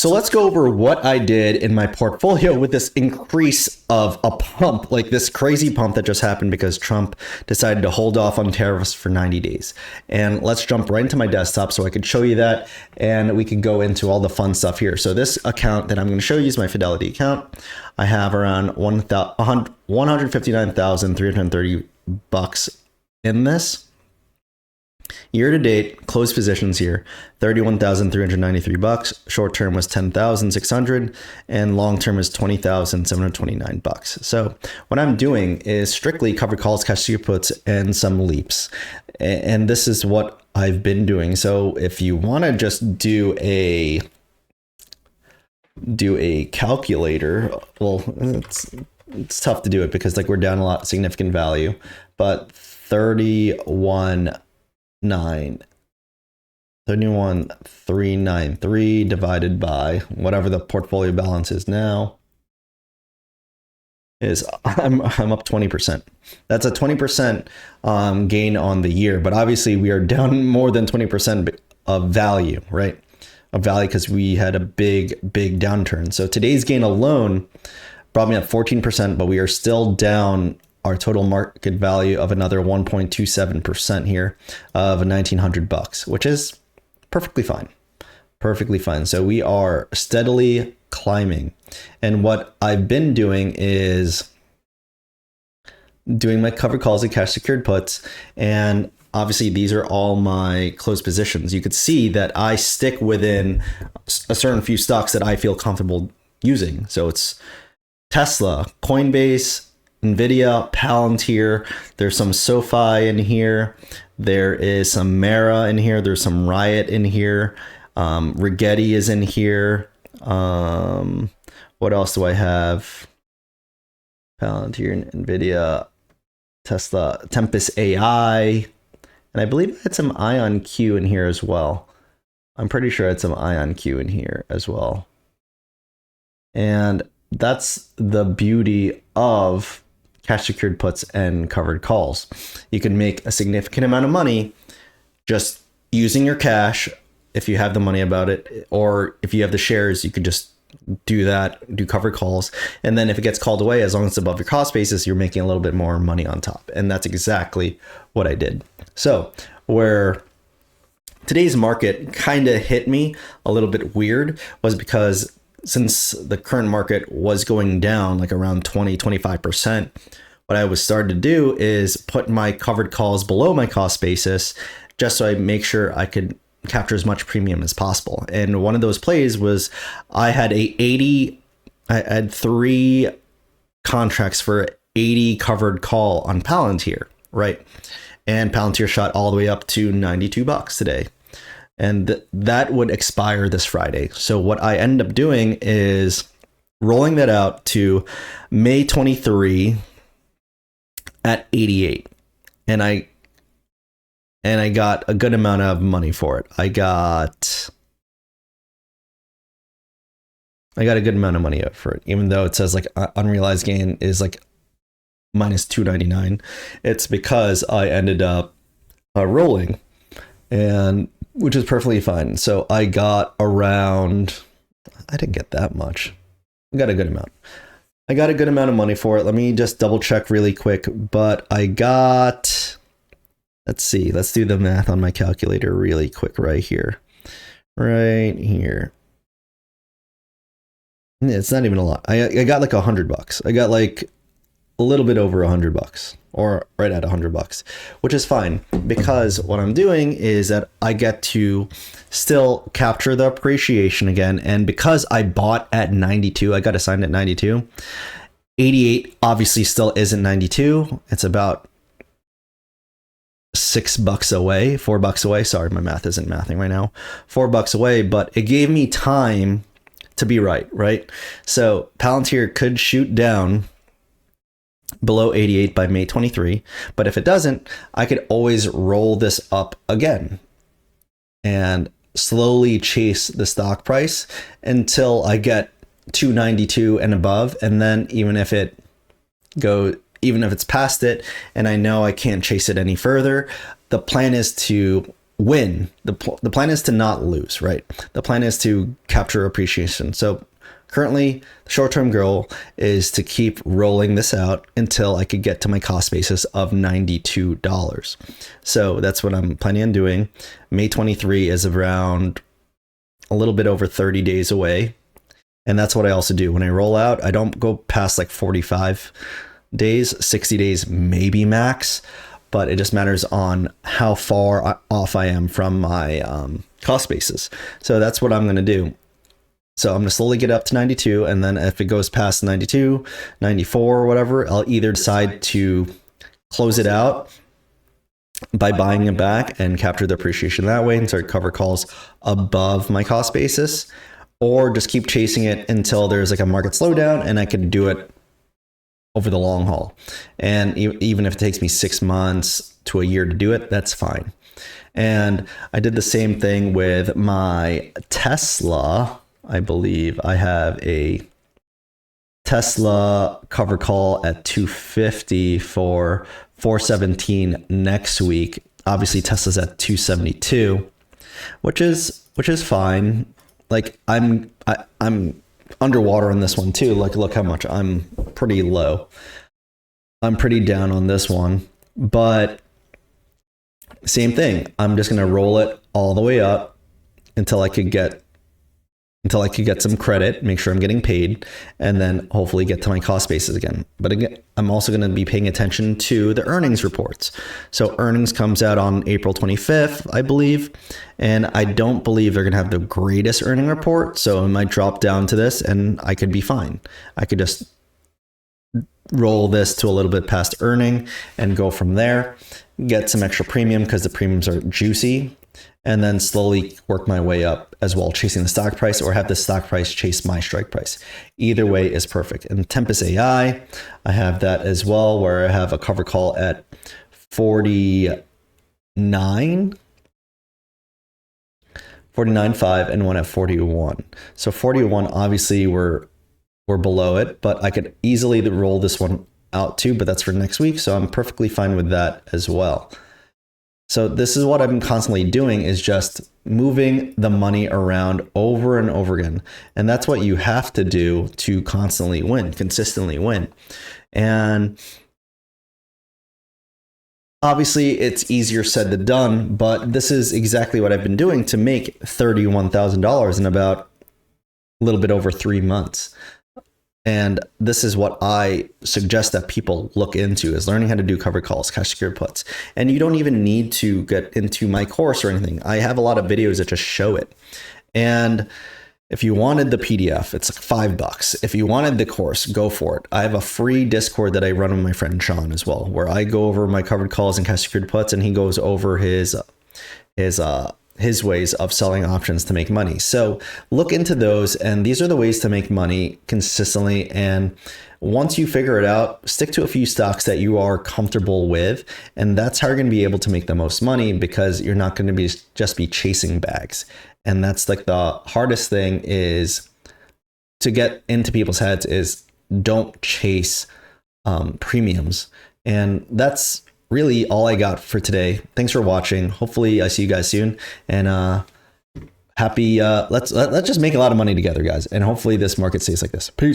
So let's go over what I did in my portfolio with this increase of a pump, like this crazy pump that just happened because Trump decided to hold off on tariffs for 90 days. And let's jump right into my desktop so I could show you that, and we can go into all the fun stuff here. So this account that I'm going to show you is my Fidelity account. I have around $159,330 in this. Year to date, closed positions here, $31,393. Short term was $10,600, and long term is $20,729. So what I'm doing is strictly covered calls, cash secure puts, and some leaps. And this is what I've been doing. So if you want to just do a calculator, well, it's tough to do it because like we're down a lot, significant value, but 31,393 divided by whatever the portfolio balance is now is I'm up 20%. That's a 20% gain on the year, but obviously we are down more than 20% of value, right? Of value because we had a big downturn. So today's gain alone brought me up 14%, but we are still down our total market value of another 1.27% here of $1,900, which is perfectly fine. Perfectly fine. So we are steadily climbing. And what I've been doing is doing my covered calls and cash secured puts. And obviously these are all my closed positions. You could see that I stick within a certain few stocks that I feel comfortable using. So it's Tesla, Coinbase, Nvidia, Palantir, there's some Sofi in here, there is some Mara in here, there's some Riot in here, Rigetti is in here, what else do I have? Palantir, Nvidia, Tesla, Tempest AI, and I believe I had some IonQ in here as well. I'm pretty sure I had some IonQ in here as well. And that's the beauty of cash secured puts and covered calls. You can make a significant amount of money just using your cash if you have the money about it, or if you have the shares, you could just do that, do covered calls. And then if it gets called away, as long as it's above your cost basis, you're making a little bit more money on top. And that's exactly what I did. So where today's market kind of hit me a little bit weird was because since the current market was going down like around 25%, what I was starting to do is put my covered calls below my cost basis just so I make sure I could capture as much premium as possible. And one of those plays was I had I had 3 contracts for 80 covered call on Palantir, right? And Palantir shot all the way up to $92 today. And that would expire this Friday. So what I end up doing is rolling that out to May 23 at 88. And I got a good amount of money for it. I got a good amount of money for it, even though it says like unrealized gain is like minus 299. It's because I ended up rolling, and which is perfectly fine. So I got around, I didn't get that much. I got a good amount. I got a good amount of money for it. Let me just double check really quick. But I got, let's see, let's do the math on my calculator really quick right here. Right here. It's not even a lot. I got like $100. I got like a little bit over $100, or right at $100, which is fine because what I'm doing is that I get to still capture the appreciation again. And because I bought at 92, I got assigned at 92. 88 obviously still isn't 92. It's about $6 away, $4 away. Sorry, my math isn't mathing right now. $4 away, but it gave me time to be right? So Palantir could shoot down below 88 by May 23. But if it doesn't, I could always roll this up again and slowly chase the stock price until I get 292 and above. And then even if it's past it and I know I can't chase it any further, the plan is to win. The plan is to not lose, right? The plan is to capture appreciation. So currently, the short-term goal is to keep rolling this out until I could get to my cost basis of $92. So that's what I'm planning on doing. May 23 is around a little bit over 30 days away. And that's what I also do. When I roll out, I don't go past like 45 days, 60 days, maybe max. But it just matters on how far off I am from my cost basis. So that's what I'm going to do. So I'm going to slowly get up to 92. And then if it goes past 92, 94 or whatever, I'll either decide to close it out by buying it back and capture the appreciation that way and start cover calls above my cost basis, or just keep chasing it until there's like a market slowdown and I can do it over the long haul. And even if it takes me 6 months to a year to do it, that's fine. And I did the same thing with my Tesla. I believe I have a Tesla cover call at 250 for 417 next week. Obviously Tesla's at 272, which is fine. Like I'm underwater on this one too. Like, look how much I'm pretty low. I'm pretty down on this one, but same thing. I'm just going to roll it all the way up until I could get some credit, make sure I'm getting paid, and then hopefully get to my cost basis again. But again, I'm also going to be paying attention to the earnings reports. So earnings comes out on April 25th, I believe, and I don't believe they're going to have the greatest earning report. So it might drop down to this and I could be fine. I could just roll this to a little bit past earning and go from there, get some extra premium because the premiums are juicy, and then slowly work my way up as well, chasing the stock price, or have the stock price chase my strike price. Either way is perfect. And Tempest AI, I have that as well, where I have a cover call at 49.5 and one at 41. So 41, obviously we're below it, but I could easily roll this one out too, but that's for next week. So I'm perfectly fine with that as well. So this is what I've been constantly doing, is just moving the money around over and over again. And that's what you have to do to constantly win, consistently win. And obviously it's easier said than done, but this is exactly what I've been doing to make $31,000 in about a little bit over 3 months. And this is what I suggest that people look into, is learning how to do cover calls, cash secured puts. And you don't even need to get into my course or anything. I have a lot of videos that just show it. And if you wanted the PDF, it's like $5. If you wanted the course, go for it. I have a free Discord that I run with my friend Sean as well, where I go over my covered calls and cash secured puts, and he goes over his ways of selling options to make money. So look into those, and these are the ways to make money consistently. And once you figure it out, stick to a few stocks that you are comfortable with, and that's how you're going to be able to make the most money, because you're not going to just be chasing bags. And that's like the hardest thing is to get into people's heads, is don't chase premiums. And that's really all I got for today. Thanks for watching. Hopefully I see you guys soon, and happy let's just make a lot of money together, guys, and hopefully this market stays like this. Peace.